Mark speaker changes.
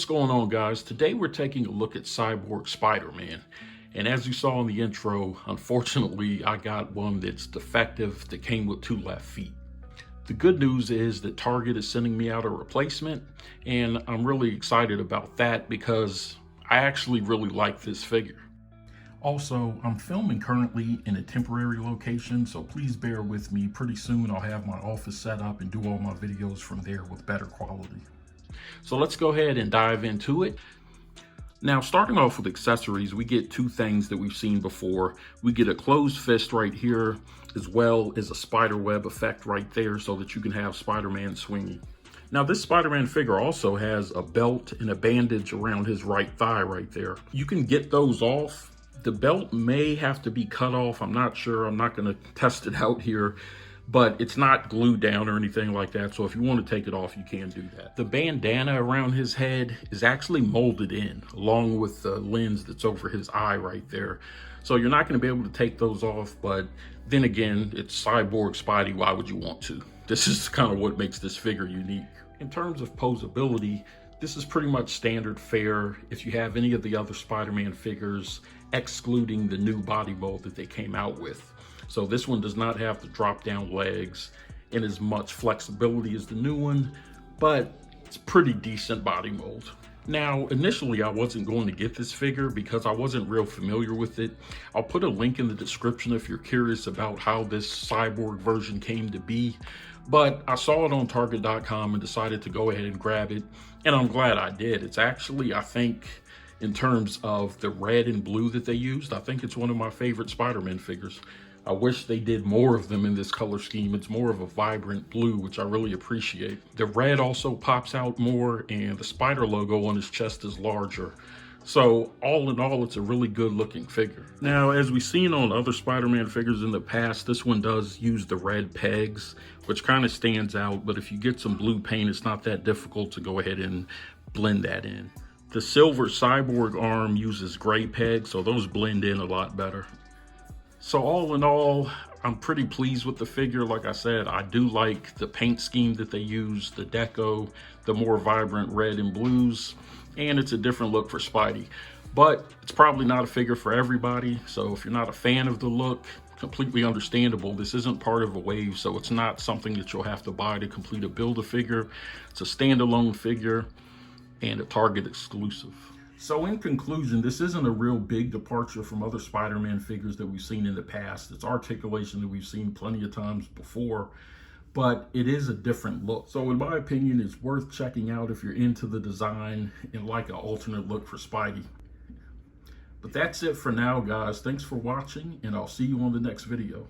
Speaker 1: What's going on, guys? Today we're taking a look at Cyborg Spider-Man. And as you saw in the intro, unfortunately, I got one that's defective that came with 2 left feet. The good news is that Target is sending me out a replacement, and I'm really excited about that because I actually really like this figure. Also, I'm filming currently in a temporary location, so please bear with me. Pretty soon I'll have my office set up and do all my videos from there with better quality. So let's go ahead and dive into it. Now, starting off with accessories, we get 2 things that we've seen before. We get a closed fist right here, as well as a spider web effect right there so that you can have Spider-Man swinging. Now, this Spider-Man figure also has a belt and a bandage around his right thigh right there. You can get those off. The belt may have to be cut off. I'm not sure. I'm not going to test it out here, but it's not glued down or anything like that. So if you want to take it off, you can do that. The bandana around his head is actually molded in along with the lens that's over his eye right there. So you're not going to be able to take those off, but then again, it's Cyborg Spidey. Why would you want to? This is kind of what makes this figure unique. In terms of posability, this is pretty much standard fare if you have any of the other Spider-Man figures, excluding the new body mold that they came out with. So this one does not have the drop down legs and as much flexibility as the new one, but it's pretty decent body mold. Now, initially I wasn't going to get this figure because I wasn't real familiar with it. I'll put a link in the description if you're curious about how this Cyborg version came to be, but I saw it on Target.com and decided to go ahead and grab it, and I'm glad I did. It's actually, I think, in terms of the red and blue that they used, I think it's one of my favorite Spider-Man figures. I wish they did more of them in this color scheme. It's more of a vibrant blue, which I really appreciate. The red also pops out more, and the spider logo on his chest is larger. So all in all, it's a really good looking figure. Now, as we've seen on other Spider-Man figures in the past, this one does use the red pegs, which kind of stands out. But if you get some blue paint, it's not that difficult to go ahead and blend that in. The silver Cyborg arm uses gray pegs, so those blend in a lot better. So all in all, I'm pretty pleased with the figure. Like I said, I do like the paint scheme that they use, the deco, the more vibrant red and blues, and it's a different look for Spidey. But it's probably not a figure for everybody, so if you're not a fan of the look, completely understandable. This isn't part of a wave, so it's not something that you'll have to buy to complete a Build-A-Figure. It's a standalone figure and a Target exclusive. So in conclusion, this isn't a real big departure from other Spider-Man figures that we've seen in the past. It's articulation that we've seen plenty of times before, but it is a different look. So in my opinion, it's worth checking out if you're into the design and like an alternate look for Spidey. But that's it for now, guys. Thanks for watching, and I'll see you on the next video.